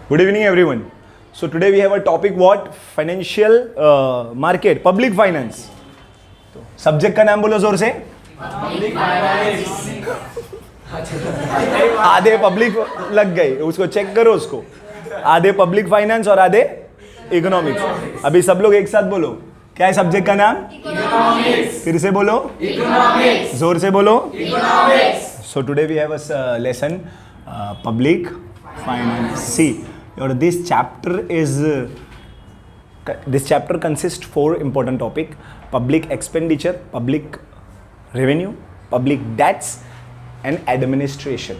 Good evening, everyone. So today we have a topic what? Financial market, public finance. तो subject का नाम बोलो जोर से. Public finance. आधे पब्लिक लग गए, उसको चेक करो उसको. आधे पब्लिक फाइनेंस और आधे इकोनॉमिक्स. अभी सब लोग एक साथ बोलो. क्या है सब्जेक्ट का नाम? इकोनॉमिक्स. फिर से बोलो. इकोनॉमिक्स. जोर से बोलो. Economics. So today we have a lesson public finance. See, this chapter consists 4 important topic: public expenditure, public revenue, public debts and administration.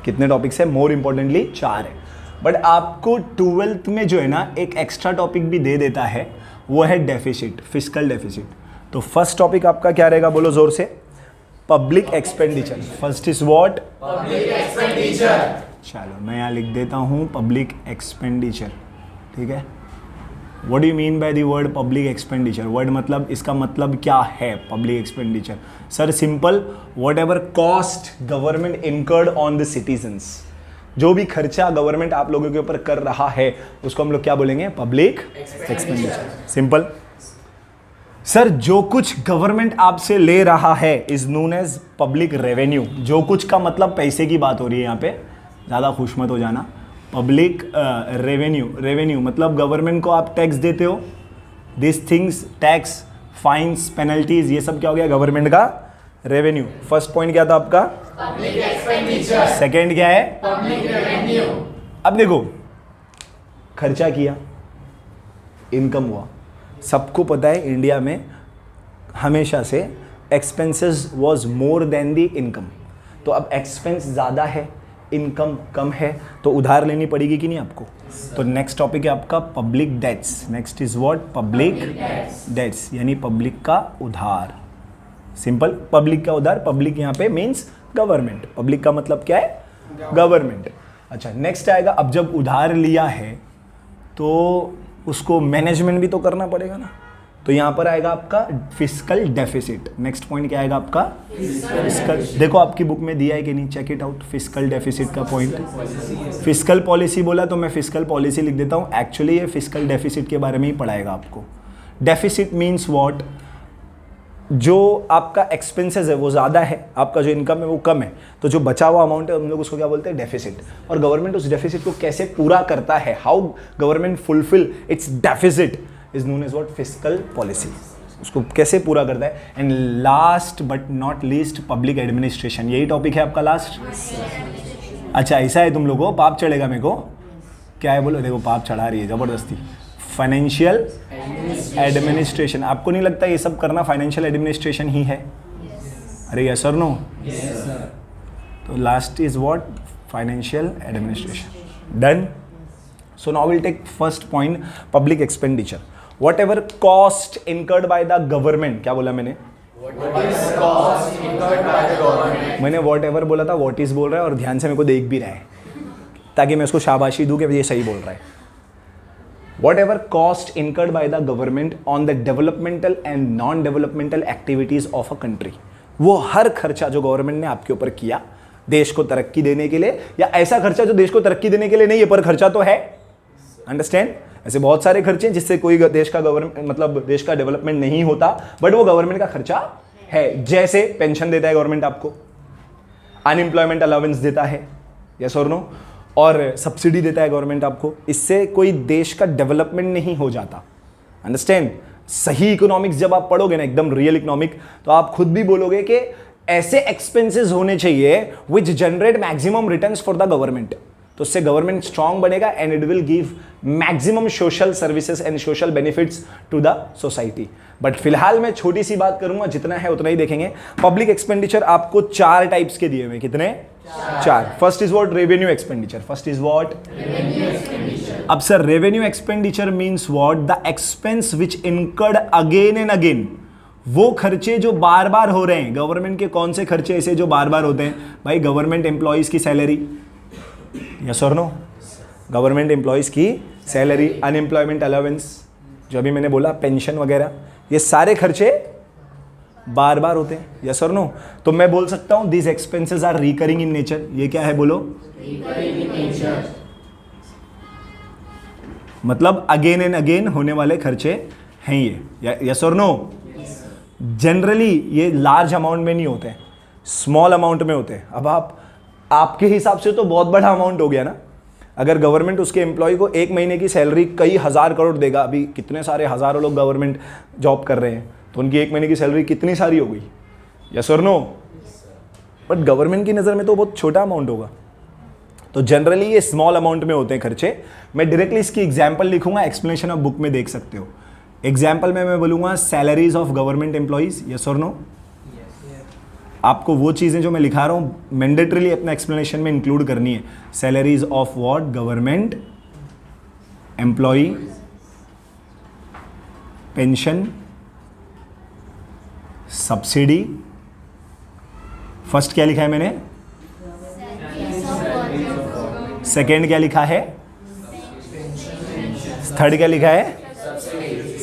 कितने टॉपिक्स है? मोर इम्पोर्टेंटली 4 है. बट आपको 12th में जो है ना एक एक्स्ट्रा टॉपिक भी दे देता है, वो है डेफिसिट, फिस्कल डेफिसिट. तो फर्स्ट टॉपिक आपका क्या रहेगा? बोलो जोर से. Public expenditure. First is what? Public expenditure. चलो मैं यहाँ लिख देता हूँ पब्लिक एक्सपेंडिचर. ठीक है. What do you mean by the word public expenditure? Word मतलब इसका मतलब क्या है public expenditure? Sir simple, what ever cost government incurred on the citizens. जो भी खर्चा गवर्नमेंट आप लोगों के ऊपर कर रहा है उसको हम लोग क्या बोलेंगे? Public expenditure. सिंपल. सर जो कुछ गवर्नमेंट आपसे ले रहा है is known as public revenue. जो कुछ का मतलब पैसे की बात हो रही है यहाँ पे, ज़्यादा खुश मत हो जाना. Public revenue. रेवेन्यू मतलब गवर्नमेंट को आप टैक्स देते हो. This things, tax, fines, penalties, ये सब क्या हो गया? गवर्नमेंट का रेवेन्यू. फर्स्ट पॉइंट क्या था आपका? Public expenditure. सेकेंड क्या है? Public revenue. अब देखो, खर्चा किया, इनकम हुआ. सबको पता है इंडिया में हमेशा से expenses was more than the income. तो अब एक्सपेंस ज़्यादा है, इनकम कम है, तो उधार लेनी पड़ेगी कि नहीं आपको? तो नेक्स्ट टॉपिक है आपका public debts. Next is what? Public debts, यानी पब्लिक का उधार. सिंपल, पब्लिक का उधार. पब्लिक यहाँ पे मीन्स गवर्नमेंट. पब्लिक का मतलब क्या है? गवर्नमेंट. अच्छा, नेक्स्ट आएगा, अब जब उधार लिया है तो उसको मैनेजमेंट भी तो करना पड़ेगा ना. तो यहाँ पर आएगा आपका फिस्कल डेफिसिट. नेक्स्ट पॉइंट क्या आएगा आपका? फिस्कल. देखो आपकी बुक में दिया है कि नहीं, check it out. Fiscal deficit का पॉइंट. फिस्कल पॉलिसी बोला तो मैं फिस्कल पॉलिसी लिख देता हूँ. एक्चुअली ये फिस्कल डेफिसिट के बारे में ही पढ़ाएगा आपको. Deficit means what? जो आपका एक्सपेंसेस है वो ज़्यादा है, आपका जो इनकम है वो कम है, तो जो बचा हुआ अमाउंट है हम लोग उसको क्या बोलते हैं? डेफिसिट. और गवर्नमेंट उस डेफिसिट को कैसे पूरा करता है, how government fulfil its deficit is known as what? Fiscal policy. उसको कैसे पूरा करता है. And last but not least public administration. यही टॉपिक है आपका लास्ट. अच्छा ऐसा है तुम लोगों को पाप चढ़ेगा मेरे को? क्या है बोलो? देखो पाप चढ़ा रही है ज़बरदस्ती. Financial administration. आपको नहीं लगता ये सब करना फाइनेंशियल एडमिनिस्ट्रेशन ही है? अरे यस और नो? तो last is what? Financial administration. Done. So now will take first point, public expenditure. Whatever cost incurred by the government. क्या बोला मैंने? मैंने वॉट एवर बोला था, वॉट इज बोल रहा है और ध्यान से मेरे को देख भी रहा है ताकि मैं उसको शाबाशी दूं कि ये सही बोल रहा है. Whatever cost incurred by the government on the developmental and non-developmental activities of a country. वो हर खर्चा जो गवर्नमेंट ने आपके ऊपर किया देश को तरक्की देने के लिए, या ऐसा खर्चा जो देश को तरक्की देने के लिए नहीं है पर खर्चा तो है. अंडरस्टैंड? ऐसे बहुत सारे खर्चे हैं जिससे कोई देश का गवर्नमेंट मतलब देश का डेवलपमेंट नहीं होता, बट वो गवर्नमेंट का खर्चा है. जैसे पेंशन देता है गवर्नमेंट आपको, अनएम्प्लॉयमेंट अलाउंस देता है, यस और नो, और सब्सिडी देता है गवर्नमेंट आपको. इससे कोई देश का डेवलपमेंट नहीं हो जाता. अंडरस्टैंड? सही इकोनॉमिक्स जब आप पढ़ोगे ना, एकदम रियल इकोनॉमिक, तो आप खुद भी बोलोगे कि ऐसे एक्सपेंसेस होने चाहिए which generate maximum returns for the government. तो उससे गवर्नमेंट स्ट्रांग बनेगा and it will give maximum social services and social benefits to the society. But फिलहाल मैं छोटी सी बात करूंगा, जितना है उतना ही देखेंगे. पब्लिक एक्सपेंडिचर आपको 4 टाइप्स के दिए हुए. कितने? 4. First is what? Revenue expenditure. First is what? Revenue expenditure. अब sir revenue expenditure means what? The expense which incurred again and again. वो खर्चे जो बार बार हो रहे हैं. गवर्नमेंट के कौन से खर्चे ऐसे जो बार बार होते हैं? भाई गवर्नमेंट एम्प्लॉइज की सैलरी, यस और नो? गवर्नमेंट एम्प्लॉइज की सैलरी, अनएम्प्लॉयमेंट अलाउंस, जो अभी मैंने बोला पेंशन वगैरह, ये सारे खर्चे बार बार होते हैं. यस और नो? तो मैं बोल सकता हूं these expenses are recurring in nature. ये क्या है बोलो? Recurring in nature. मतलब अगेन एंड अगेन होने वाले खर्चे हैं ये, यस और नो? जनरली ये लार्ज अमाउंट में नहीं होते हैं, स्मॉल अमाउंट में होते हैं। अब आपके हिसाब से तो बहुत बड़ा अमाउंट हो गया ना। अगर गवर्नमेंट उसके एम्प्लॉय को एक महीने की सैलरी कई हज़ार करोड़ देगा, अभी कितने सारे हज़ारों लोग गवर्नमेंट जॉब कर रहे हैं, तो उनकी एक महीने की सैलरी कितनी सारी हो गई, यस और नो? बट गवर्नमेंट की नज़र में तो बहुत छोटा अमाउंट होगा। तो जनरली ये स्मॉल अमाउंट में होते हैं खर्चे। मैं डायरेक्टली इसकी एग्जाम्पल लिखूंगा, एक्सप्लेनेशन ऑफ बुक में देख सकते हो। एग्जाम्पल में मैं बोलूँगा salaries of government employees, yes और नो? आपको वो चीज़ें जो मैं लिखा रहा हूँ मैंडेटरीली अपना एक्सप्लेनेशन में इंक्लूड करनी है। Salaries of what? Government employee, pension, subsidy. First क्या लिखा है मैंने? सेकेंड क्या लिखा है? थर्ड क्या लिखा है?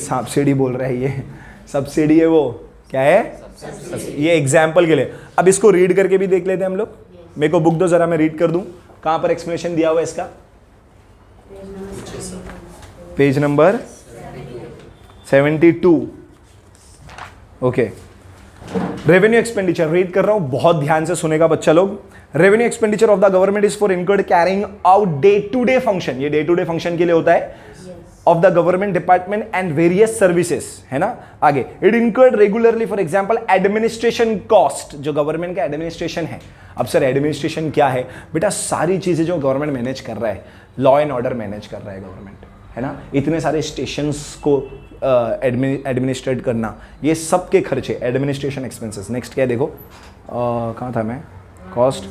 सब्सिडी बोल रहा है ये, सब्सिडी है वो, क्या है? ये एग्जाम्पल के लिए। अब इसको रीड करके भी देख लेते हैं हम लोग। मेरे को बुक दो जरा, मैं रीड कर दूं। कहां पर एक्सप्लेनेशन दिया हुआ है इसका? Page number 72। Okay, revenue expenditure read कर रहा हूं, बहुत ध्यान से सुनेगा बच्चा लोग। Revenue expenditure of the government is for incurred carrying out day to day function. ये डे टू डे फंक्शन के लिए होता है of the government department and various services, है ना। आगे, it incurred regularly for example administration cost, जो government का एडमिनिस्ट्रेशन है। अब सर एडमिनिस्ट्रेशन क्या है? बेटा सारी चीजें जो गवर्नमेंट मैनेज कर रहा है, लॉ एंड ऑर्डर मैनेज कर रहा है गवर्नमेंट, है ना। इतने सारे स्टेशंस को एडमिनिस्ट्रेट करना, ये सब के खर्चे, एडमिनिस्ट्रेशन एक्सपेंसेस। नेक्स्ट क्या है देखो, कहाँ था मैं? कॉस्ट,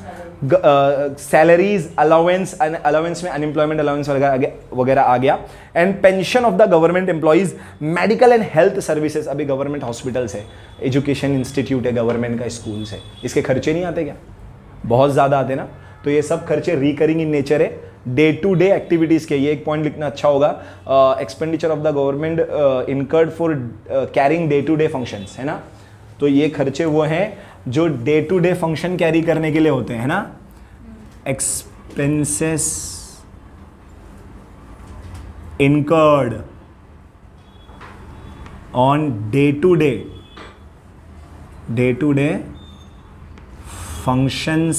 सैलरीज, अलाउंस, अलाउंस में अनएम्प्लॉयमेंट अलाउंस वगैरह आ गया। And pension of the government employees, medical and health services. अभी गवर्नमेंट हॉस्पिटल्स है, एजुकेशन इंस्टीट्यूट है गवर्नमेंट का, स्कूल्स है, इसके खर्चे नहीं आते क्या? बहुत ज़्यादा आते ना। तो ये सब खर्चे रिकरिंग इन नेचर है, डे टू डे एक्टिविटीज़ के। ये एक पॉइंट लिखना अच्छा होगा, expenditure of the government incurred for carrying day to day functions, है ना। तो ये खर्चे वो हैं जो day to day function carry करने के लिए होते हैं, है ना। Expenses incurred on day to day functions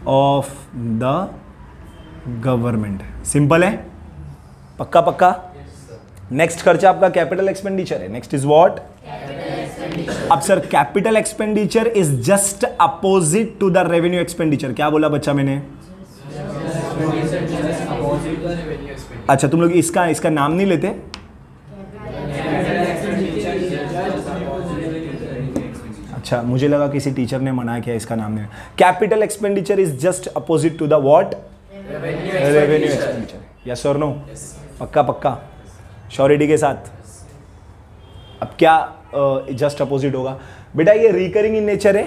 of the government. Simple है, पक्का पक्का। नेक्स्ट खर्चा आपका कैपिटल एक्सपेंडिचर है। Next is what? अब sir capital expenditure is just opposite to the revenue expenditure. क्या बोला बच्चा मैंने? अच्छा, तुम लोग इसका नाम नहीं लेते? अच्छा, मुझे लगा किसी टीचर ने मना किया इसका नाम नहीं। Capital expenditure is just opposite to the what? Revenue expenditure. Yes और नो? पक्का पक्का, श्योरिटी के साथ। अब क्या जस्ट अपोजिट होगा? बेटा ये रिकरिंग इन नेचर है,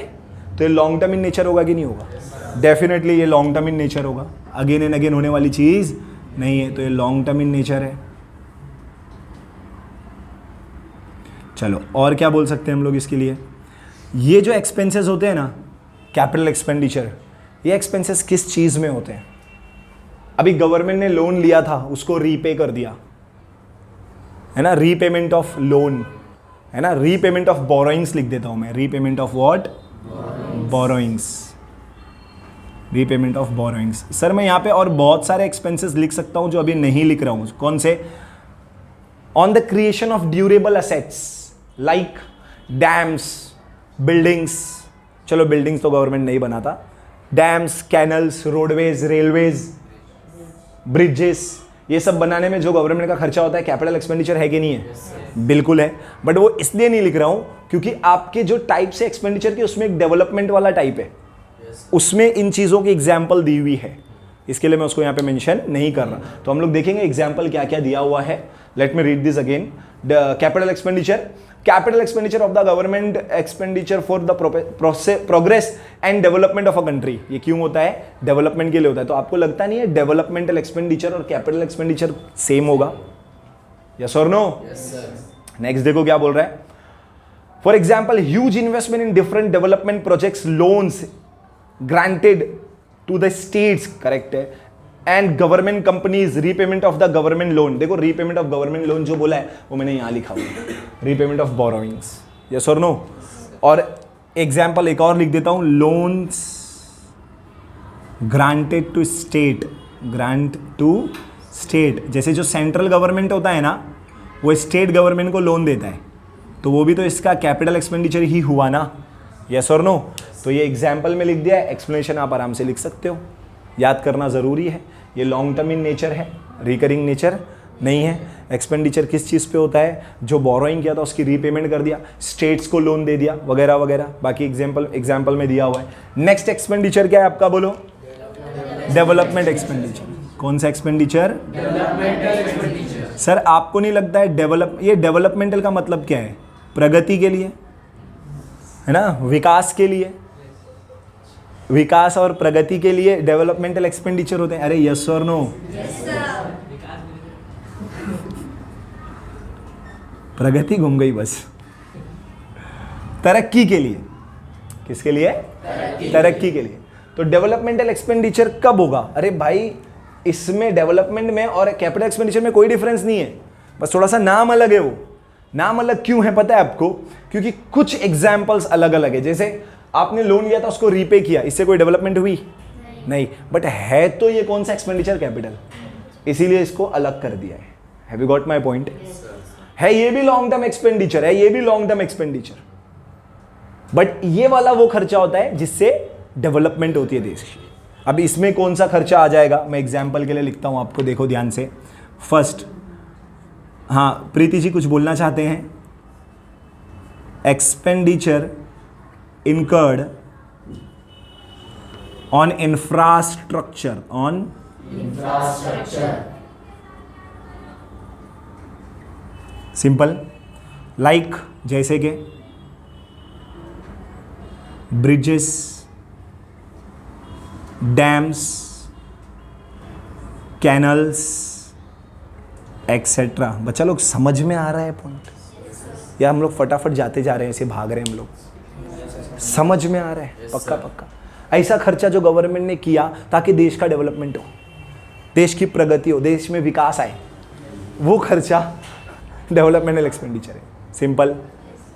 तो ये लॉन्ग टर्म इन नेचर होगा कि नहीं होगा? डेफिनेटली ये लॉन्ग टर्म इन नेचर होगा, अगेन एंड अगेन होने वाली चीज नहीं है, तो ये लॉन्ग टर्म इन नेचर है। चलो और क्या बोल सकते हैं हम लोग इसके लिए? ये जो एक्सपेंसेस होते हैं ना, कैपिटल एक्सपेंडिचर, ये एक्सपेंसेस किस चीज में होते हैं? अभी गवर्नमेंट ने लोन लिया था, उसको रीपे कर दिया, है ना, रीपेमेंट ऑफ लोन, है ना, रीपेमेंट ऑफ बोरोइंग्स लिख देता हूं मैं, repayment of what? Borrowings, repayment of borrowings. Sir मैं यहां पे और बहुत सारे एक्सपेंसेस लिख सकता हूं जो अभी नहीं लिख रहा हूं। कौन से? On the creation of durable assets like dams, buildings. चलो बिल्डिंग्स तो गवर्नमेंट नहीं बनाता, dams, canals, roadways, railways, bridges, ये सब बनाने में जो गवर्नमेंट का खर्चा होता है, कैपिटल एक्सपेंडिचर है कि नहीं है? बिल्कुल है। बट वो इसलिए नहीं लिख रहा हूं क्योंकि आपके जो टाइप से एक्सपेंडिचर की, उसमें एक डेवलपमेंट वाला टाइप है, उसमें इन चीजों की एग्जाम्पल दी हुई है, इसके लिए मैं उसको यहाँ पे मेंशन नहीं कर रहा। तो हम लोग देखेंगे एग्जाम्पल क्या क्या दिया हुआ है। Let me read this again. Capital expenditure, capital expenditure of the government expenditure for the progress and development of a country. ये क्यों होता है? डेवलपमेंट के लिए होता है। तो आपको लगता नहीं है डेवलपमेंटल एक्सपेंडिचर और कैपिटल एक्सपेंडिचर सेम होगा? यस और नो? नेक्स्ट देखो क्या बोल रहा है। For example, huge investment in different development projects, loans granted to the states, correct है, and government companies repayment of the government loan. देखो रीपेमेंट ऑफ गवर्नमेंट लोन जो बोला है वो मैंने यहां लिखा हुआ है, रीपेमेंट ऑफ बोरोइंग्स, यस और नो। और एग्जाम्पल एक और लिख देता हूं, loans granted to state, grant to state, जैसे जो सेंट्रल गवर्नमेंट होता है ना वो स्टेट गवर्नमेंट को लोन देता है, तो वो भी तो इसका कैपिटल एक्सपेंडिचर ही हुआ ना, यस और नो। तो ये एग्जाम्पल में लिख दिया है, एक्सप्लेनेशन आप आराम से लिख सकते हो, याद करना ज़रूरी है। ये लॉन्ग टर्म इन नेचर है, रिकरिंग नेचर नहीं है। एक्सपेंडिचर किस चीज़ पे होता है, जो बोरोइंग किया था उसकी रीपेमेंट कर दिया, स्टेट्स को लोन दे दिया वगैरह वगैरह, बाकी एग्जाम्पल में दिया हुआ है। नेक्स्ट एक्सपेंडिचर क्या है आपका, बोलो, डेवलपमेंट एक्सपेंडिचर। कौन सा एक्सपेंडिचर, सर आपको नहीं लगता है ये डेवलपमेंटल का मतलब क्या है, प्रगति के लिए है ना, विकास के लिए, विकास और प्रगति के लिए डेवलपमेंटल एक्सपेंडिचर होते हैं। अरे यस और नो, प्रगति घूम गई बस, तरक्की के लिए, किसके लिए, तरक्की के लिए। तो डेवलपमेंटल एक्सपेंडिचर कब होगा, अरे भाई इसमें डेवलपमेंट में और कैपिटल एक्सपेंडिचर में कोई डिफरेंस नहीं है, बस थोड़ा सा नाम अलग है। वो नाम अलग क्यों है पता है आपको, क्योंकि कुछ एग्जाम्पल्स अलग अलग है। जैसे आपने लोन लिया था उसको रीपे किया, इससे कोई डेवलपमेंट हुई नहीं, बट है तो ये कौन सा एक्सपेंडिचर, कैपिटल, इसीलिए इसको अलग कर दिया है। Have you got my point. है ये भी लॉन्ग टर्म एक्सपेंडिचर है, ये भी लॉन्ग टर्म एक्सपेंडिचर, बट ये वाला वो खर्चा होता है जिससे डेवलपमेंट होती है देश की। अब इसमें कौन सा खर्चा आ जाएगा, मैं एग्जाम्पल के लिए लिखता हूं आपको, देखो ध्यान से। फर्स्ट, हाँ प्रीति जी कुछ बोलना चाहते हैं, expenditure incurred on infrastructure, on infrastructure, simple, like जैसे के ब्रिजेस, डैम्स, कैनल्स एक्सेट्रा। बच्चा लोग समझ में आ रहा है पॉइंट, या हम लोग फटाफट जाते जा रहे हैं, ऐसे भाग रहे हैं हम लोग, समझ में आ रहा है, पक्का पक्का। ऐसा खर्चा जो गवर्नमेंट ने किया ताकि देश का डेवलपमेंट हो, देश की प्रगति हो, देश में विकास आए, वो खर्चा डेवलपमेंटल एक्सपेंडिचर है। सिंपल,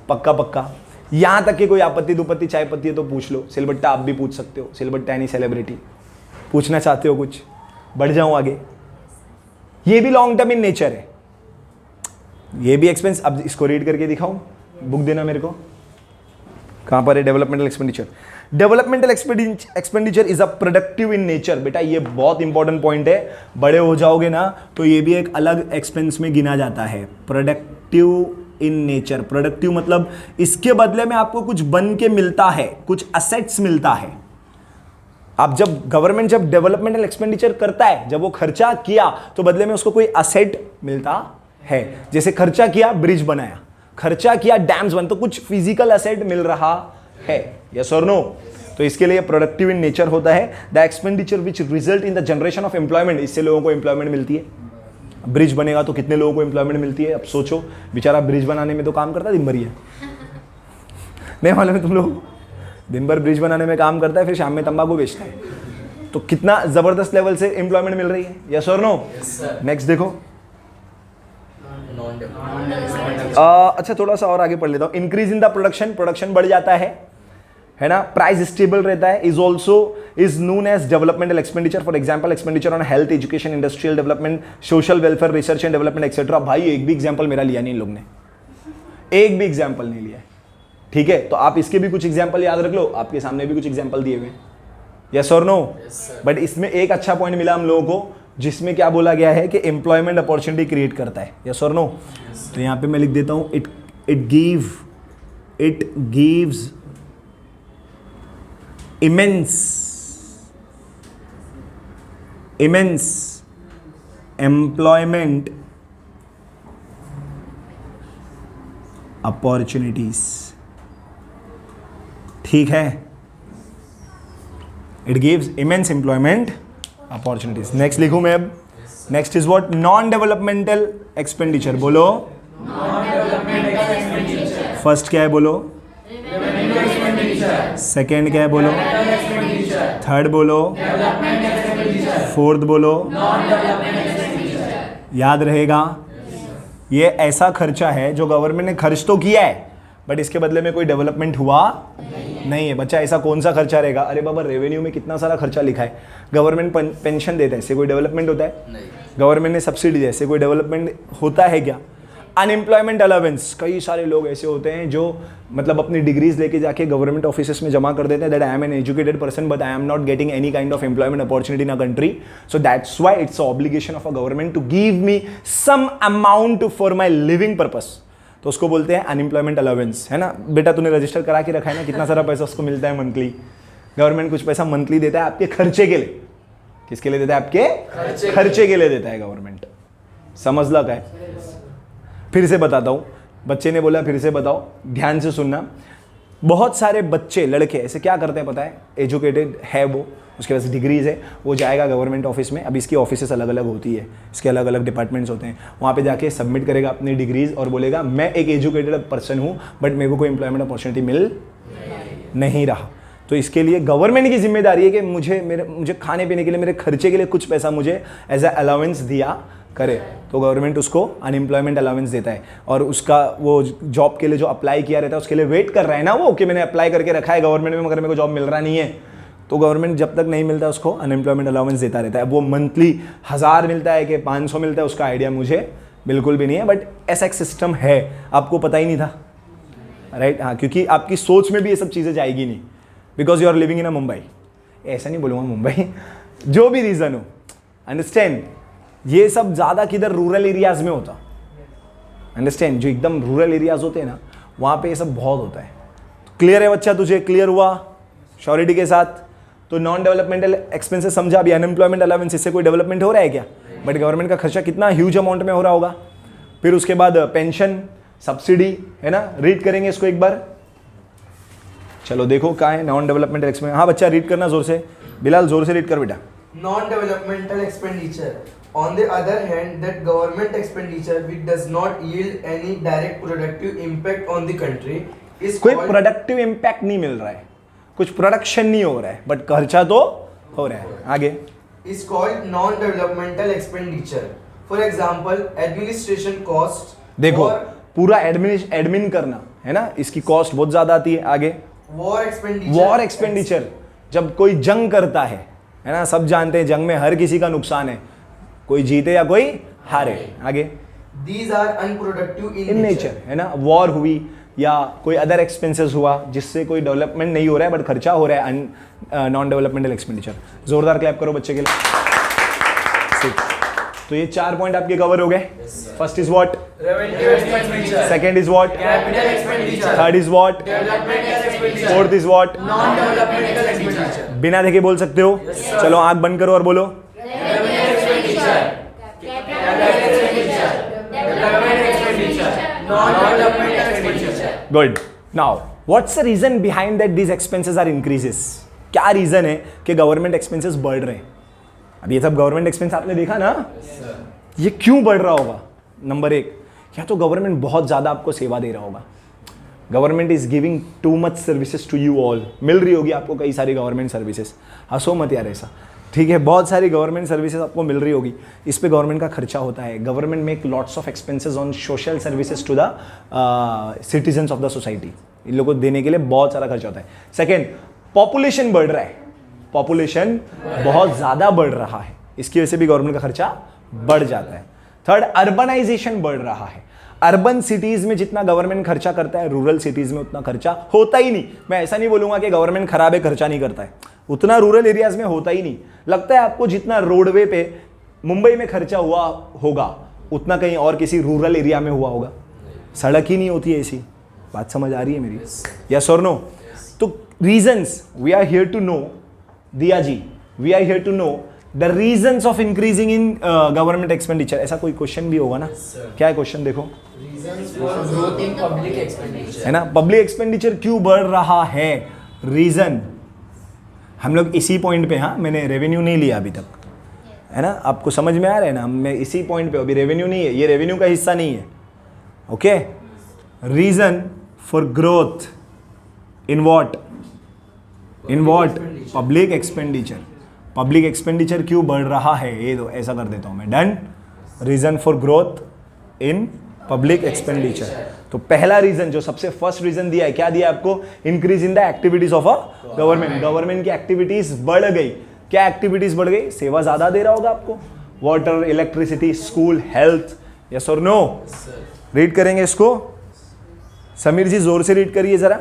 पक्का पक्का। यहां तक कि कोई आपत्ति दुपत्ति चाय पत्ती है तो पूछ लो, सिलबट्टा आप भी पूछ सकते हो, सिलबट्टा यानी सेलिब्रिटी, पूछना चाहते हो कुछ, बढ़ जाऊं आगे। ये भी लॉन्ग टर्म इन नेचर है, ये भी एक्सपेंस। अब इसको रीड करके दिखाऊं, बुक देना मेरे को, कहां पर है developmental expenditure. Developmental expenditure is a productive in nature. बेटा ये बहुत इंपॉर्टेंट पॉइंट है, बड़े हो जाओगे ना तो ये भी एक अलग एक्सपेंस में गिना जाता है, प्रोडक्टिव इन नेचर। प्रोडक्टिव मतलब इसके बदले में आपको कुछ बन के मिलता है, कुछ असेट्स मिलता है। आप जब गवर्नमेंट जब डेवलपमेंटल एक्सपेंडिचर करता है, जब वो खर्चा किया तो बदले में उसको कोई असेट मिलता है। जैसे खर्चा किया ब्रिज बनाया, खर्चा किया डैम्स बन, तो कुछ फिजिकल असेट मिल रहा है, यस और नो। तो इसके लिए प्रोडक्टिव इन नेचर होता है। The expenditure which result in the generation of employment, इससे लोगों को एम्प्लॉयमेंट मिलती है। ब्रिज बनेगा तो कितने लोगों को एम्प्लॉयमेंट मिलती है, अब सोचो, बेचारा ब्रिज बनाने में तो काम करता है दिन भर ही है, नहीं मालूम है तुम लोग, दिन भर ब्रिज बनाने में काम करता है, फिर शाम में तंबाकू बेचता है, तो कितना जबरदस्त लेवल से एम्प्लॉयमेंट मिल रही है, यस और नो। नेक्स्ट देखो, अच्छा थोड़ा सा और आगे पढ़ लेता हूं। Increase in the production, production बढ़ जाता है ना, प्राइस स्टेबल रहता है, is known as developmental expenditure. For example expenditure on health, education, industrial development, social welfare, research and development etcetera. भाई एक भी एग्जांपल मेरा लिया नहीं इन लोग ने, एक भी एग्जांपल नहीं लिया, ठीक है। तो आप इसके भी कुछ एग्जांपल याद रख लो, आपके सामने भी कुछ एग्जांपल दिए हुए, यस और नो। बट इसमें एक अच्छा पॉइंट मिला हम लोगों को, जिसमें क्या बोला गया है कि एम्प्लॉयमेंट अपॉर्चुनिटी क्रिएट करता है, यस और नो। तो यहां पे मैं लिख देता हूं, it gives immense employment opportunities, ठीक है, it gives immense employment opportunities। Next लिखूं मैं अब, next is what, non developmental expenditure. बोलो, फर्स्ट क्या है बोलो, सेकेंड क्या है बोलो, थर्ड बोलो, फोर्थ बोलो, याद रहेगा। ये ऐसा खर्चा है जो गवर्नमेंट ने खर्च तो किया है बट इसके बदले में कोई डेवलपमेंट हुआ नहीं है। बच्चा ऐसा कौन सा खर्चा रहेगा? अरे बाबा रेवेन्यू में कितना सारा खर्चा लिखा है। गवर्नमेंट पेंशन देता है, इससे कोई डेवलपमेंट होता है? नहीं। गवर्नमेंट ने सब्सिडी दी, इससे कोई डेवलपमेंट होता है क्या? अनएम्प्लॉयमेंट अलाउंस, कई सारे लोग ऐसे होते हैं जो मतलब अपनी डिग्रीज लेके जाके गवर्नमेंट ऑफिसेस में जमा कर देते हैं that I am an educated person but I am not getting any kind of employment opportunity in a country, so that's why it's obligation of a government to give me some amount for my living purpose. तो उसको बोलते हैं unemployment allowance, है ना। बेटा तूने register करा के रखा है ना, कितना सारा पैसा उसको मिलता है मंथली। गवर्नमेंट कुछ पैसा मंथली देता है आपके खर्चे के लिए। किसके लिए देता है? आपके खर्चे के लिए देता है गवर्नमेंट। समझ लगा है? फिर से बताता हूँ, बच्चे ने बोला फिर से बताओ, ध्यान से सुनना। बहुत सारे बच्चे लड़के ऐसे क्या करते हैं पता है? एजुकेटेड है वो, उसके पास डिग्रीज है, वो जाएगा गवर्नमेंट ऑफिस में। अब इसकी ऑफिसेस अलग अलग होती है, इसके अलग अलग डिपार्टमेंट्स होते हैं। वहाँ पे जाके सबमिट करेगा अपनी डिग्रीज और बोलेगा मैं एक एजुकेटेड पर्सन हूँ बट मेरे को कोई एम्प्लॉयमेंट अपॉर्चुनिटी मिल नहीं रहा। तो इसके लिए गवर्नमेंट की जिम्मेदारी है कि मुझे खाने पीने के लिए, मेरे खर्चे के लिए कुछ पैसा मुझे एज ए अलाउंस दिया करे। तो गवर्नमेंट उसको अनएम्प्लॉयमेंट अलाउंस देता है और उसका वो जॉब के लिए जो अप्लाई किया रहता है उसके लिए वेट कर रहा है ना वो, कि मैंने अप्लाई करके रखा है गवर्नमेंट में मगर मेरे को जॉब मिल रहा नहीं है। तो गवर्नमेंट जब तक नहीं मिलता उसको अनएम्प्लॉयमेंट अलाउंस देता रहता है। अब वो मंथली 1000 मिलता है कि 500 मिलता है उसका आइडिया मुझे बिल्कुल भी नहीं है, बट ऐसा एक सिस्टम है, आपको पता ही नहीं था, राइट? हाँ, क्योंकि आपकी सोच में भी ये सब चीज़ें जाएगी नहीं, because you are living in a Mumbai. ऐसा नहीं बोलूँगा मुंबई, जो भी रीज़न हो, अंडरस्टैंड। ये सब ज़्यादा किधर रूरल एरियाज में होता, अंडरस्टैंड। जो एकदम रूरल एरियाज होते हैं ना, वहाँ पे ये सब बहुत होता है। क्लियर है बच्चा? तुझे क्लियर हुआ श्योरिटी के साथ? तो नॉन डेवलपमेंटल एक्सपेंसेस समझा अभी। अनएम्प्लॉयमेंट अलाउंस, इससे कोई डेवलपमेंट हो रहा है क्या? बट गवर्नमेंट का खर्चा कितना ह्यूज अमाउंट में हो रहा होगा। फिर उसके बाद पेंशन, सब्सिडी, है ना। रीड करेंगे इसको एक बार, चलो देखो क्या है नॉन डेवलपमेंटल एक्सपेंडिचर। हाँ बच्चा रीड करना जोर से, बिलाल जोर से रीड कर बेटा। Non developmental expenditure on the other hand that government expenditure which does not yield any direct productive impact on the country is कोई प्रोडक्टिव इम्पैक्ट नहीं मिल रहा है, कुछ प्रोडक्शन नहीं हो रहा है बट खर्चा तो हो रहा है। आगे is called non developmental expenditure. For example administration cost। देखो पूरा एडमिन करना है ना, इसकी कॉस्ट बहुत ज्यादा आती है। आगे वॉर एक्सपेंडिचर, जब कोई जंग करता है ना, सब जानते हैं जंग में हर किसी का नुकसान है, कोई जीते या कोई हारे। आगे These are unproductive in nature, है ना। वॉर हुई या कोई अदर एक्सपेंसेस हुआ जिससे कोई डेवलपमेंट नहीं हो रहा है बट खर्चा हो रहा है, नॉन डेवलपमेंटल एक्सपेंडिचर। जोरदार क्लैप करो बच्चे के लिए। तो ये 4 पॉइंट आपके कवर हो गए। First is what? Revenue expenditure. Second is what? Capital expenditure. Third is what? Development expenditure. Fourth is what? Non developmental expenditure. बिना देखे बोल सकते हो। चलो आंख बंद करो और बोलो। Good. Now what's the reason behind that these expenses are increases? क्या रीजन है कि गवर्नमेंट एक्सपेंसेस बढ़ रहे हैं? अब ये सब गवर्नमेंट एक्सपेंस आपने देखा ना, ये क्यों बढ़ रहा होगा? नंबर 1, या तो गवर्नमेंट बहुत ज्यादा आपको सेवा दे रहा होगा। Government is giving too much services to you all. मिल रही होगी आपको कई सारी गवर्नमेंट सर्विसेज, हंसो मत यार ऐसा, ठीक है। बहुत सारी गवर्नमेंट सर्विसेज आपको मिल रही होगी, इस पे गवर्नमेंट का खर्चा होता है। Government make lots of expenses on social services to the citizens of the society. इन लोगों को देने के लिए बहुत सारा खर्चा होता है। सेकेंड, पॉपुलेशन बढ़ रहा है, पॉपुलेशन बहुत ज़्यादा बढ़ रहा है, इसकी वजह से भी गवर्नमेंट का खर्चा बढ़ जाता है। थर्ड, अर्बनाइजेशन बढ़ रहा है। अर्बन सिटीज में जितना गवर्नमेंट खर्चा करता है रूरल सिटीज में उतना खर्चा होता ही नहीं। मैं ऐसा नहीं बोलूंगा कि गवर्नमेंट खराब है, खर्चा नहीं करता है, उतना रूरल एरियाज में होता ही नहीं। लगता है आपको जितना रोडवे पे मुंबई में खर्चा हुआ होगा उतना कहीं और किसी रूरल एरिया में हुआ होगा? सड़क ही नहीं होती है ऐसी। बात समझ आ रही है मेरी? यस और नो? तो reasons we are here to know, दिया जी, we are here to know the reasons of increasing in government expenditure. ऐसा कोई क्वेश्चन भी होगा ना? क्या है क्वेश्चन? देखो, ग्रोथ इन पब्लिक एक्सपेंडिचर, है ना। पब्लिक एक्सपेंडिचर क्यों बढ़ रहा है? रीजन हम लोग इसी पॉइंट पे, हाँ मैंने रेवेन्यू नहीं लिया अभी तक, है ना। आपको समझ में आ रहा है ना? मैं इसी पॉइंट पे, अभी रेवेन्यू नहीं है, ये रेवेन्यू का हिस्सा नहीं है। Okay, reason for growth in what? In what? Public expenditure. Public expenditure क्यों बढ़ रहा है, ये दो ऐसा कर देता हूं मैं, done. Reason for growth in public expenditure, तो पहला रीजन जो सबसे फर्स्ट रीजन दिया है, क्या दिया है आपको, increase in the activities of a government. Government की एक्टिविटीज बढ़ गई, क्या एक्टिविटीज बढ़ गई, सेवा ज्यादा दे रहा होगा आपको, water, electricity, school, health, yes और नो। रीड करेंगे इसको, समीर जी जोर से रीड करिए जरा।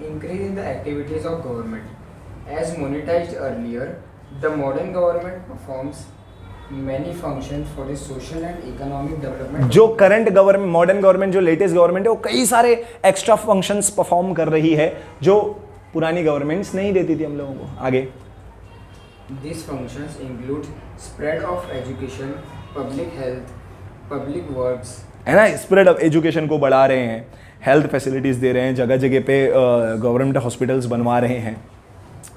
Increase in the activities of government. As monetized earlier, the modern government performs many functions for the social and economic development. जो करंट गवर्नमेंट, मॉडर्न गवर्नमेंट, जो latest government है, वो कई सारे एक्स्ट्रा फंक्शंस परफॉर्म कर रही है जो पुरानी गवर्नमेंट्स नहीं देती थी हम लोगों को। आगे, These functions include spread of education, public health, public works. है ना, स्प्रेड ऑफ एजुकेशन को बढ़ा रहे हैं, हेल्थ फैसिलिटीज दे रहे हैं, जगह जगह पे गवर्नमेंट हॉस्पिटल्स बनवा रहे हैं।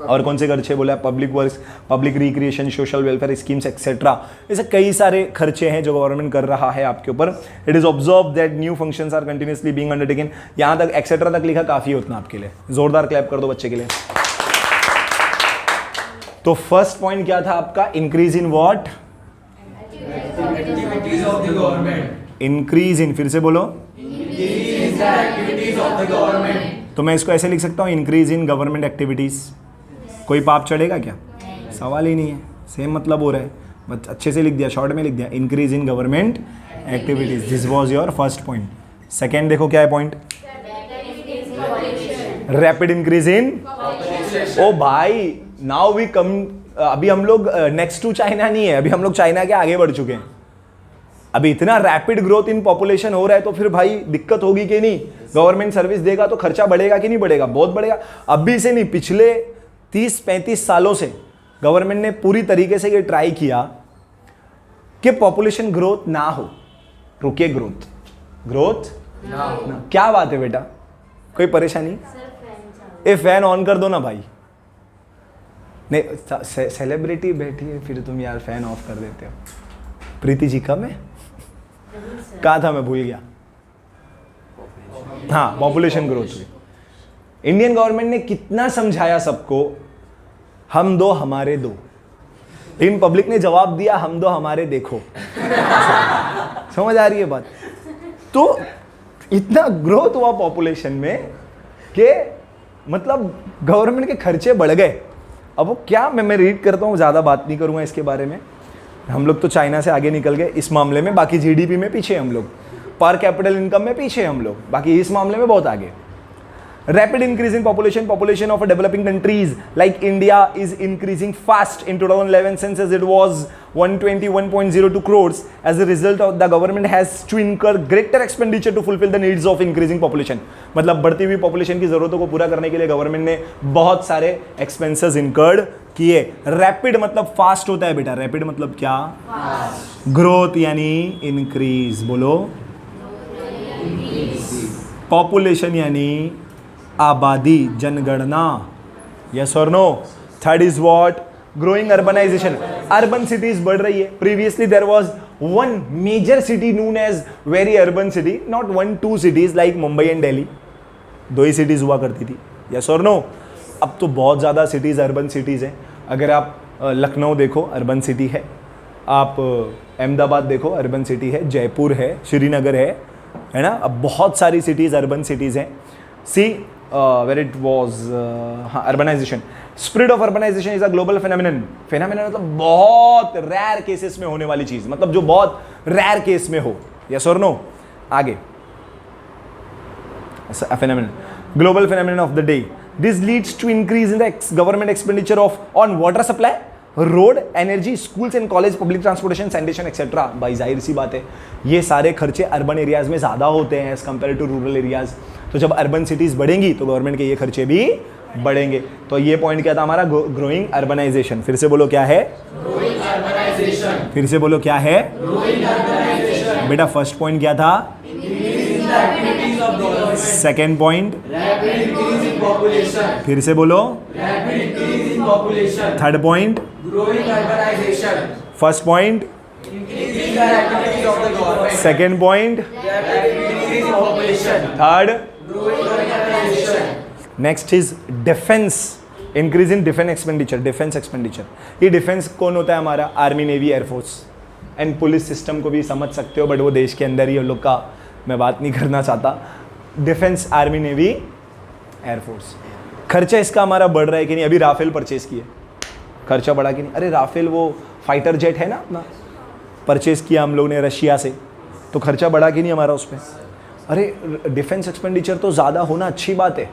और कौन से खर्चे बोला, public works, public recreation, social welfare schemes etcetera, ऐसे कई सारे खर्चे हैं जो गवर्नमेंट कर रहा है आपके ऊपर। It is observe that new functions are continuously being undertaken. यहाँ तक एक्सेट्रा तक लिखा, काफी उतना आपके लिए, जोरदार क्लैप कर दो बच्चे के लिए। तो फर्स्ट पॉइंट क्या था आपका, increase in what, Activities of the government. Increase in, फिर से बोलो, Increase the activities of the government. तो मैं इसको ऐसे लिख सकता हूँ, इंक्रीज इन गवर्नमेंट एक्टिविटीज। कोई पाप चढ़ेगा क्या, सवाल ही नहीं है, सेम मतलब हो रहा है, बस अच्छे से लिख दिया, शॉर्ट में लिख दिया, increase in government activities. This was your first point. Second देखो क्या है पॉइंट, रैपिड इंक्रीज इन, ओ भाई नाउ वी कम, अभी हम लोग नेक्स्ट टू चाइना नहीं है, अभी हम लोग चाइना के आगे बढ़ चुके हैं। अभी इतना रैपिड ग्रोथ इन पॉपुलेशन हो रहा है तो फिर भाई दिक्कत होगी कि नहीं, गवर्नमेंट सर्विस देगा तो खर्चा बढ़ेगा कि नहीं बढ़ेगा, बहुत बढ़ेगा। अभी से नहीं, पिछले 30-35 सालों से गवर्नमेंट ने पूरी तरीके से ये ट्राई किया कि पॉपुलेशन ग्रोथ ना हो, रुके ग्रोथ ना। क्या बात है बेटा, कोई परेशानी, ए फैन ऑन कर दो ना भाई। नहीं, सेलिब्रिटी बैठी है फिर तुम यार फैन ऑफ कर देते हो। प्रीति जी कम है, कहा था मैं भूल गया, हाँ पॉपुलेशन ग्रोथ हुई। इंडियन गवर्नमेंट ने कितना समझाया सबको, हम दो हमारे दो, लेकिन पब्लिक ने जवाब दिया हम दो हमारे देखो। समझ आ रही है बात। तो इतना ग्रोथ हुआ पॉपुलेशन में कि मतलब गवर्नमेंट के खर्चे बढ़ गए। अब वो क्या, मैं रीड करता हूँ, ज़्यादा बात नहीं करूँगा इसके बारे में। हम लोग तो चाइना से आगे निकल गए इस मामले में, बाकी जीडीपी में पीछे हम लोग, पर कैपिटल इनकम में पीछे हम लोग, बाकी इस मामले में बहुत आगे। Rapid increase in population of a developing countries like India is increasing fast. In 2011 census it was 121.02 crores. As a result of the government has to incur greater expenditure to fulfill the needs of increasing population. मतलब बढ़ती हुई population की ज़रूरतों को पूरा करने के लिए गवर्नमेंट ने बहुत सारे expenses incurred किए। Rapid मतलब fast होता है बेटा, rapid मतलब क्या? Fast. Growth यानी increase, बोलो population यानी आबादी, जनगणना, यस और no. Third is what, growing urbanisation, urban cities बढ़ रही है। Previously there was one major city known as very urban city, not 1-2 cities like Mumbai and Delhi, 2 ही सिटीज हुआ करती थी, यस और नो। अब तो बहुत ज़्यादा सिटीज अर्बन सिटीज़ हैं। अगर आप लखनऊ देखो अर्बन सिटी है, आप अहमदाबाद देखो अर्बन सिटी है, जयपुर है, श्रीनगर है ना। अब बहुत सारी सिटीज़ अर्बन सिटीज़ हैं। सी where it was urbanization. Spread of urbanization is a global phenomenon. Phenomenon मतलब बहुत rare cases में होने वाली चीज, मतलब जो बहुत rare case में हो, yes or no। आगे a phenomenon, global phenomenon of the day. This leads to increase in the government expenditure on water supply, road, energy, schools and college, public transportation, sanitation etcetera. भाई जाहिर सी बात है ये सारे खर्चे अर्बन एरियाज में ज़्यादा होते हैं as compare to rural areas. तो जब अर्बन सिटीज़ बढ़ेंगी तो गवर्नमेंट के ये खर्चे भी बढ़ेंगे। तो ये पॉइंट क्या था हमारा, ग्रोइंग अर्बनाइजेशन। फिर से बोलो क्या है, ग्रोइंग अर्बनाइजेशन। फिर से बोलो क्या है, ग्रोइंग अर्बनाइजेशन। बेटा फर्स्ट पॉइंट क्या था, second point, rapid increase in population. फिर से बोलो, rapid increase in population. Third point, growing urbanisation. First point, increasing the activities of the government. Second point, rapid increase in population. Third, growing urbanisation. Next is defence, increase in defence expenditure, defence expenditure. ये defence कौन होता है हमारा? Army, navy, air force and police system को भी समझ सकते हो, बट वो देश के अंदर ही उन लोग का मैं बात नहीं करना चाहता। Defence, army, navy, air force. खर्चा इसका हमारा बढ़ रहा है कि नहीं? अभी राफेल परचेज किए, खर्चा बढ़ा कि नहीं? अरे राफेल वो फाइटर जेट है ना अपना, परचेज किया हम लोग ने रशिया से, तो खर्चा बढ़ा कि नहीं हमारा उस पर? अरे डिफेंस एक्सपेंडिचर तो ज़्यादा होना अच्छी बात है,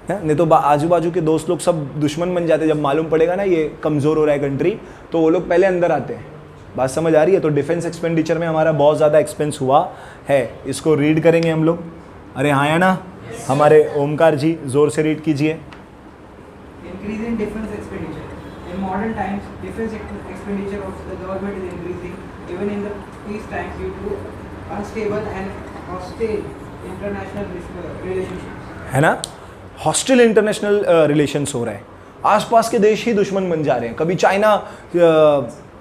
नहीं तो आजू बाजू के दोस्त लोग सब दुश्मन बन जाते हैं। जब मालूम पड़ेगा ना ये कमज़ोर हो रहा है कंट्री, तो वो लोग पहले अंदर आते हैं। बात समझ आ रही है? तो डिफेंस एक्सपेंडिचर में हमारा बहुत ज़्यादा एक्सपेंस हुआ है। इसको रीड करेंगे हम लोग। अरे हाँ है ना, हमारे ओमकार जी ज़ोर से रीड कीजिए। Increase in defense expenditure. In modern times, defense expenditure of the government is increasing, even in the peace times, due to unstable and hostile international relationships. है ना, हॉस्टिल इंटरनेशनल रिलेशंस हो रहे हैं, आसपास के देश ही दुश्मन बन जा रहे हैं। कभी चाइना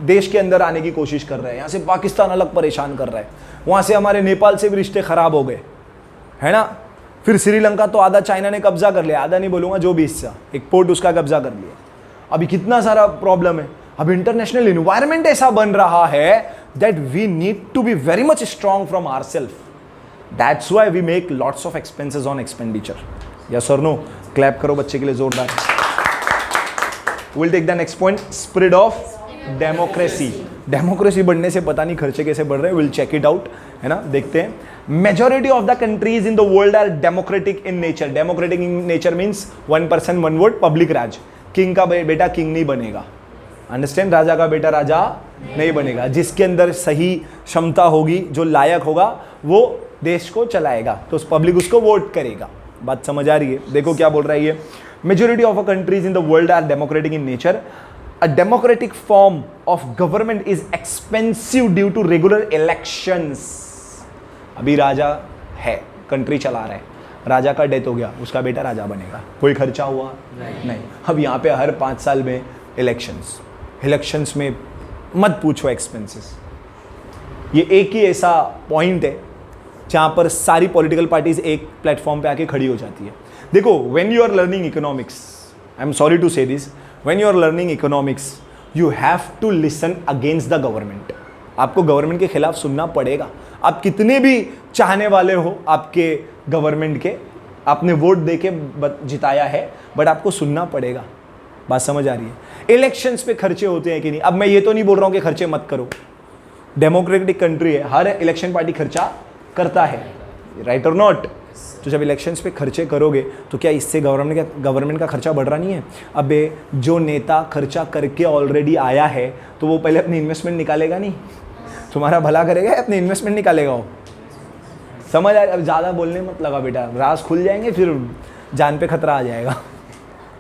देश के अंदर आने की कोशिश कर रहा है, यहाँ से पाकिस्तान अलग परेशान कर रहा है, वहाँ से हमारे नेपाल से भी रिश्ते ख़राब हो गए, है ना। फिर श्रीलंका तो आधा चाइना ने कब्जा कर लिया, आधा नहीं बोलूँगा, जो भी हिस्सा, एक पोर्ट उसका कब्जा कर लिया। अभी कितना सारा प्रॉब्लम है। अब इंटरनेशनल इन्वायरमेंट ऐसा बन रहा है that we need to be very much strong from our self. That's why we make lots of expenses on expenditure. Yes और नो? क्लैप करो बच्चे के लिए जोरदार। Will take the next point, spread of democracy. Democracy बढ़ने से पता नहीं खर्चे कैसे बढ़ रहे हैं, विल चेक इट आउट, है ना, देखते हैं। Majority of the countries in the world are democratic in nature. Democratic in nature means 1 person 1 vote, public राज। किंग का बेटा किंग नहीं बनेगा, अंडरस्टैंड? राजा का बेटा राजा नहीं बनेगा। जिसके अंदर सही क्षमता होगी, जो लायक होगा, वो देश को चलाएगा, तो उस पब्लिक उसको वोट करेगा। बात समझ आ रही है? देखो क्या बोल रहा है ये, majority of a countries in the world are democratic in nature. A democratic form of government is expensive due to regular elections. अभी राजा है, कंट्री चला रहा है, राजा का डेथ हो गया, उसका बेटा राजा बनेगा, कोई खर्चा हुआ नहीं। अब यहाँ पे हर 5 साल में इलेक्शंस में मत पूछो एक्सपेंसेस। ये एक ही ऐसा पॉइंट है जहाँ पर सारी पॉलिटिकल पार्टीज एक प्लेटफॉर्म पे आके खड़ी हो जाती है। देखो, when you are learning economics, I am sorry to say this, when you are learning economics you have to listen against the government। आपको गवर्नमेंट के खिलाफ सुनना पड़ेगा। आप कितने भी चाहने वाले हो आपके गवर्नमेंट के, आपने वोट देके जिताया है, बट आपको सुनना पड़ेगा। बात समझ आ रही है? इलेक्शंस पे खर्चे होते हैं कि नहीं? अब मैं ये तो नहीं बोल रहा हूँ कि खर्चे मत करो, डेमोक्रेटिक कंट्री है, हर इलेक्शन पार्टी खर्चा करता है, राइट और नॉट? तो जब इलेक्शंस पे खर्चे करोगे तो क्या इससे गवर्नमेंट का खर्चा बढ़ रहा नहीं है? अबे जो नेता खर्चा करके ऑलरेडी आया है तो वो पहले अपनी इन्वेस्टमेंट निकालेगा नहीं? तुम्हारा भला करेगा, अपनी इन्वेस्टमेंट निकालेगा वो। समझ आ? अब ज़्यादा बोलने मत लगा बेटा, राज खुल जाएंगे, फिर जान पे खतरा आ जाएगा।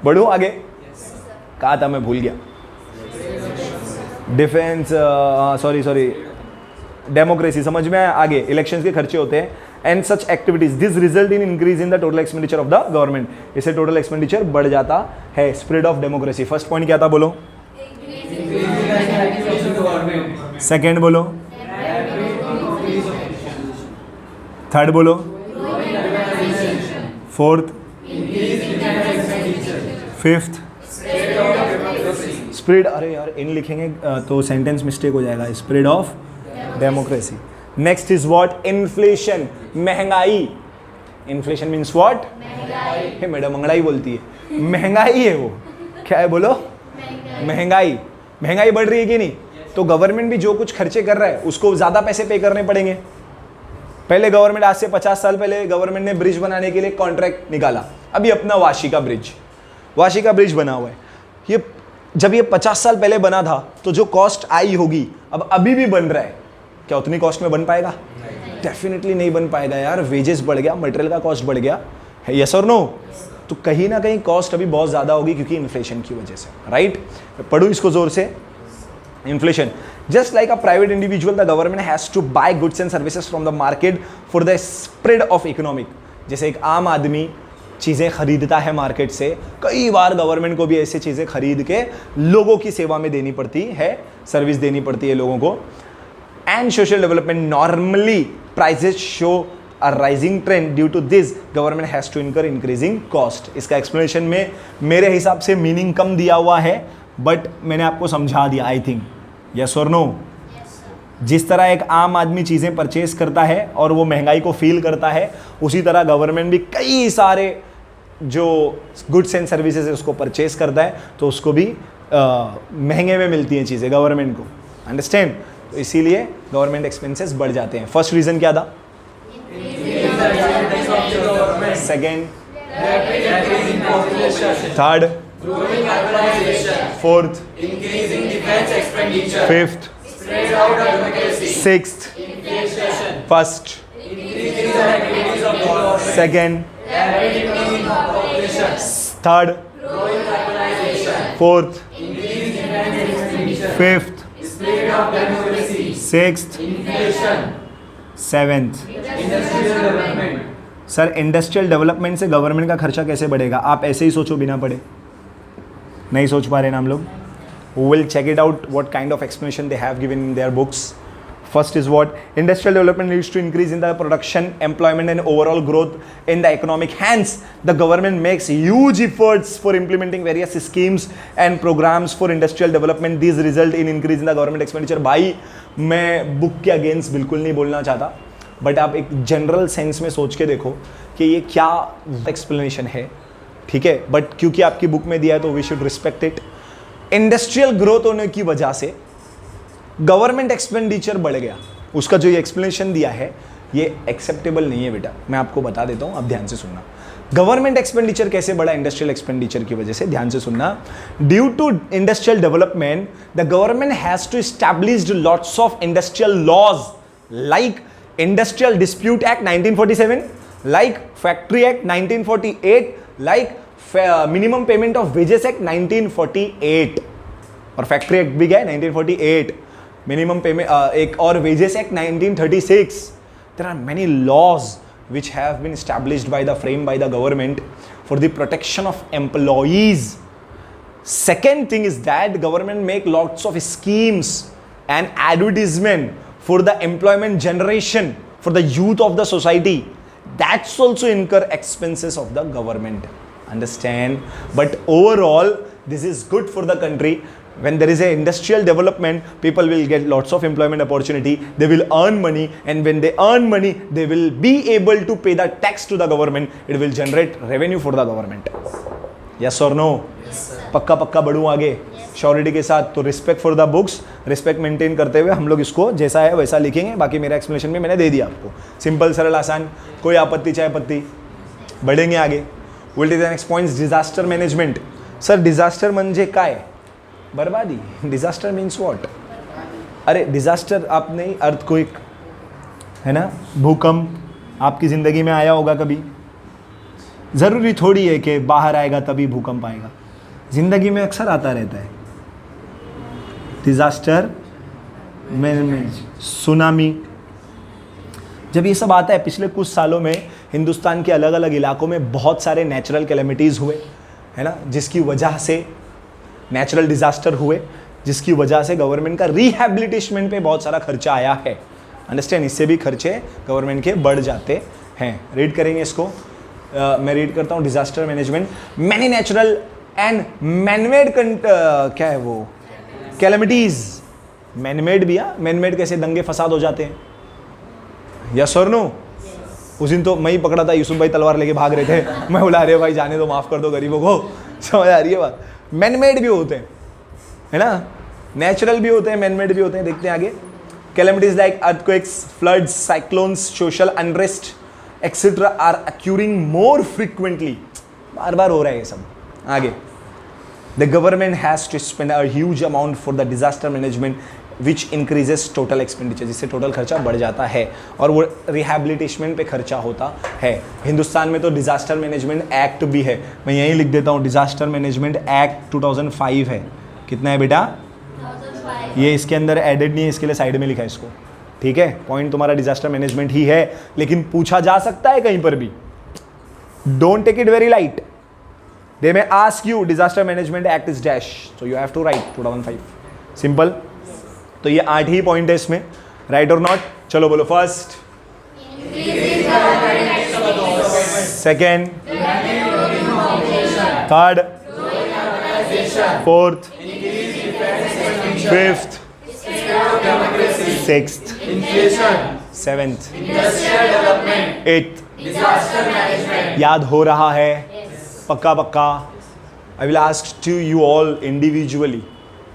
बढ़ो आगे, कहा था मैं भूल गया। डिफेंस, सॉरी, डेमोक्रेसी समझ में आया। आगे इलेक्शंस के खर्चे होते हैं and such activities, this result in increase in the total expenditure of the government. इससे टोटल एक्सपेंडिचर बढ़ जाता है। Spread of democracy, first point क्या था बोलो? सेकेंड बोलो? थर्ड बोलो? फोर्थ? फिफ्थ? स्प्रेड, अरे यार इन लिखेंगे तो सेंटेंस मिस्टेक हो जाएगा। Spread of democracy. Next is what? Inflation, महंगाई। Inflation means what? Hey madam मंगड़ाई बोलती है, महंगाई है वो। क्या है बोलो? महंगाई। महंगाई बढ़ रही है कि नहीं? तो गवर्नमेंट भी जो कुछ खर्चे कर रहा है उसको ज़्यादा पैसे पे करने पड़ेंगे। पहले गवर्नमेंट, आज से 50 साल पहले गवर्नमेंट ने ब्रिज बनाने के लिए कॉन्ट्रैक्ट निकाला। अभी अपना वाशी का ब्रिज बना हुआ है। ये जब ये 50 साल पहले बना था तो जो कॉस्ट आई होगी, अब अभी भी बन रहा है, क्या उतनी कॉस्ट में बन पाएगा? डेफिनेटली नहीं बन पाएगा यार। वेजेस बढ़ गया, मटेरियल का कॉस्ट बढ़ गया है, यस और नो? तो कहीं ना कहीं कॉस्ट अभी बहुत ज़्यादा होगी क्योंकि इन्फ्लेशन की वजह से, राइट? पढ़ो इसको जोर से। Inflation, just like a private individual the government has to buy goods and services from the market for the spread of economic. जैसे एक आम आदमी चीज़ें खरीदता है मार्केट से, कई बार गवर्नमेंट को भी ऐसी चीज़ें खरीद के लोगों की सेवा में देनी पड़ती है, सर्विस देनी पड़ती है लोगों को। And social development, normally prices show a rising trend due to this government has to incur increasing cost. इसका एक्सप्लेनेशन में मेरे हिसाब से मीनिंग कम दिया हुआ है, बट मैंने आपको समझा दिया आई थिंक. यस और नो? जिस तरह एक आम आदमी चीज़ें परचेज करता है और वो महंगाई को फील करता है, उसी तरह गवर्नमेंट भी कई सारे जो गुड्स एंड सर्विसेज है उसको परचेज करता है, तो उसको भी महंगे में मिलती हैं चीज़ें गवर्नमेंट को. अंडरस्टैंड? तो इसीलिए गवर्नमेंट एक्सपेंसेस बढ़ जाते हैं. फर्स्ट रीज़न क्या था? Second, third, fourth, fifth, sixth, first, second, third, fourth, fifth, sixth, seventh. Sir industrial development से गवर्नमेंट का खर्चा कैसे बढ़ेगा? आप ऐसे ही सोचो बिना पढ़े. नहीं सोच पा रहे ना हम लोग? We will check it out what kind of explanation they have given in their books. First is what? Industrial development leads to increase in the production, employment and overall growth in the economic. Hence, the government makes huge efforts for implementing various schemes and programs for industrial development. These result in increase in the government expenditure. भाई मैं book के against बिल्कुल नहीं बोलना चाहता, but आप एक general sense में सोच के देखो कि ये क्या एक्सप्लेनेशन है, ठीक है? बट क्योंकि आपकी बुक में दिया है तो we should respect it. Industrial growth होने की वजह से गवर्नमेंट एक्सपेंडिचर बढ़ गया. उसका जो ये एक्सप्लेनेशन दिया है ये एक्सेप्टेबल नहीं है बेटा. मैं आपको बता देता हूं, अब ध्यान से सुनना. गवर्नमेंट एक्सपेंडिचर कैसे बढ़ा? इंडस्ट्रियल एक्सपेंडिचर की वजह से. ध्यान से सुनना. Due to industrial development the government has to established lots of industrial laws like industrial dispute act 1947, like factory act 1948, like minimum payment of wages act 1948. और फैक्ट्री एक्ट भी गया 1948. मिनिमम पेमेंट एक और wages act 1936. There are many laws which have been established by the frame by the government for the protection of employees. Second thing is that government make lots of schemes and advertisement for the employment generation for the youth of the society. That's also incur expenses of the government. Understand? But overall this is good for the country. When there is a industrial development, people will get lots of employment opportunity, they will earn money, and when they earn money they will be able to pay the tax to the government. It will generate revenue for the government. Yes or no? Yes sir. पक्का बढ़ूँ आगे surety के साथ. तो respect for the books, respect maintain करते हुए हम लोग इसको जैसा है वैसा लिखेंगे. बाकी मेरा एक्सप्लेनेशन भी मैंने दे दिया आपको, सिंपल सरल आसान, कोई आपत्ति चाहे पत्ती. बढ़ेंगे आगे. Will take the next points. Disaster management. Sir disaster म्हणजे काय? बर्बादी. Disaster means what? अरे डिजास्टर आप नहीं, अर्थक्वेक है ना, भूकंप आपकी ज़िंदगी में आया होगा कभी. ज़रूरी थोड़ी है कि बाहर आएगा तभी भूकंप आएगा, ज़िंदगी में अक्सर आता रहता है. डिजास्टर मैनेजमेंट, सुनामी, जब ये सब आता है. पिछले कुछ सालों में हिंदुस्तान के अलग अलग इलाकों में बहुत सारे नेचुरल कैलेमिटीज़ हुए है ना, जिसकी वजह से नेचुरल डिजास्टर हुए, जिसकी वजह से गवर्नमेंट का रिहैबिलिटेशन पे बहुत सारा खर्चा आया है. अंडरस्टैंड? इससे भी खर्चे गवर्नमेंट के बढ़ जाते हैं. रीड करेंगे इसको. मैं रीड करता हूँ. Disaster management. Many natural and manmade क्या है वो कैलेमिटीज. मैनमेड भी. मैनमेड कैसे दंगे फसाद हो जाते हैं. यस और नो? उस दिन तो मैं ही पकड़ा था, यूसुफ भाई तलवार लेके भाग रहे थे. मैं बोला अरे भाई जाने दो, माफ़ कर दो गरीबों को. समझ आ रही है बात? मैनमेड भी होते हैं है ना, नेचुरल भी होते हैं, मैनमेड भी होते हैं. देखते हैं आगे. Calamities like earthquakes, floods, cyclones, social unrest etcetera are occurring more frequently. बार बार हो रहा है ये सब. आगे. The government has to spend a huge amount for the disaster management which increases total expenditure. जिससे टोटल खर्चा बढ़ जाता है और वो रिहैबिलिटेशन पे खर्चा होता है. हिंदुस्तान में तो डिजास्टर मैनेजमेंट एक्ट भी है. मैं यहीं लिख देता हूँ. डिजास्टर मैनेजमेंट एक्ट 2005 है. कितना है बेटा? 2005. ये इसके अंदर एडेड नहीं है, इसके लिए साइड में लिखा है इसको. ठीक है, पॉइंट तुम्हारा डिजास्टर मैनेजमेंट ही है, लेकिन पूछा जा सकता है कहीं पर भी. Don't take it very light. They may ask you disaster management act is dash, so you have to write 2005. Simple. तो ये 8 ही पॉइंट है इसमें. राइट और नॉट? चलो बोलो. First, second, third, fourth, fifth, sixth, seventh, eighth. याद हो रहा है? पक्का पक्का। I will ask to you all individually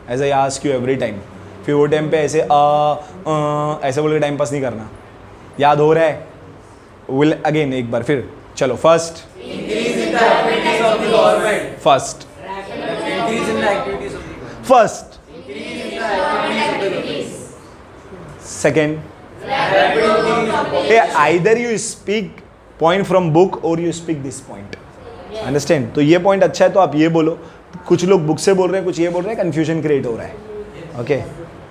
as I ask you every time. फिर वो टाइम पे ऐसे ऐसे बोल के टाइम पास नहीं करना। याद हो रहा है? विल अगेन एक बार फिर चलो। First, first, first, second, either you speak point from book और you speak this point. Understand? तो ये पॉइंट अच्छा है तो आप ये बोलो। कुछ लोग बुक से बोल रहे हैं, कुछ ये बोल रहे हैं, कंफ्यूजन क्रिएट हो रहा है। ओके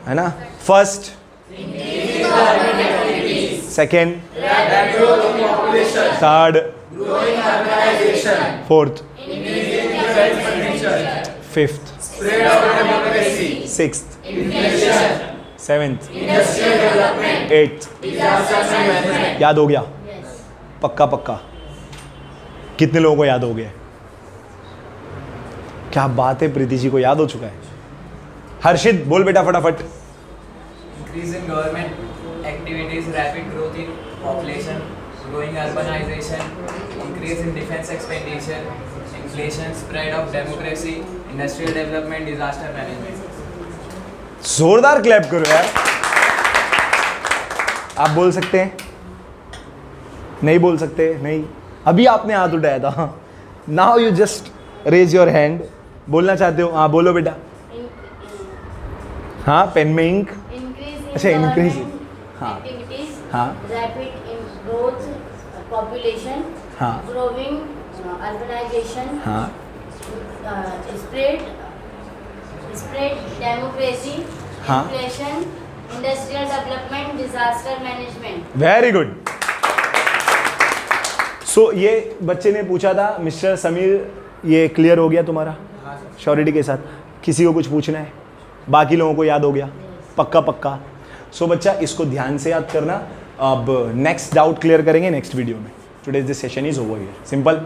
है ना? First, second, third, fourth, fifth, sixth, seventh, eighth. याद हो गया? पक्का पक्का। कितने लोगों को याद हो गया? क्या बात है, प्रीति जी को याद हो चुका है। हर्षित बोल बेटा फटाफट। Increase in government activities, rapid growth in population, growing urbanization, increase in defense expenditure, inflation, spread of democracy, industrial development, disaster management. जोरदार क्लैप करो यार। आप बोल सकते हैं? नहीं बोल सकते? नहीं, अभी आपने हाथ उठाया था। Now you just raise your hand. बोलना चाहते हो? हाँ बोलो बेटा। हाँ, पेन में इंक। अच्छा, इंक्रीज। हाँ हाँ रैपिड इन ग्रोथ पॉपुलेशन, हाँ ग्रोइंग अर्बनाइजेशन, हाँ स्प्रेड डेमोक्रेसी, हाँ। Inflation, industrial development, disaster management. Very good. So ये बच्चे ने पूछा था मिस्टर समीर, ये क्लियर हो गया तुम्हारा श्योरिटी के साथ? किसी को कुछ पूछना है? बाकी लोगों को याद हो गया? पक्का पक्का। सो बच्चा इसको ध्यान से याद करना। अब नेक्स्ट डाउट क्लियर करेंगे नेक्स्ट वीडियो में। Today's this session is over here. Simple.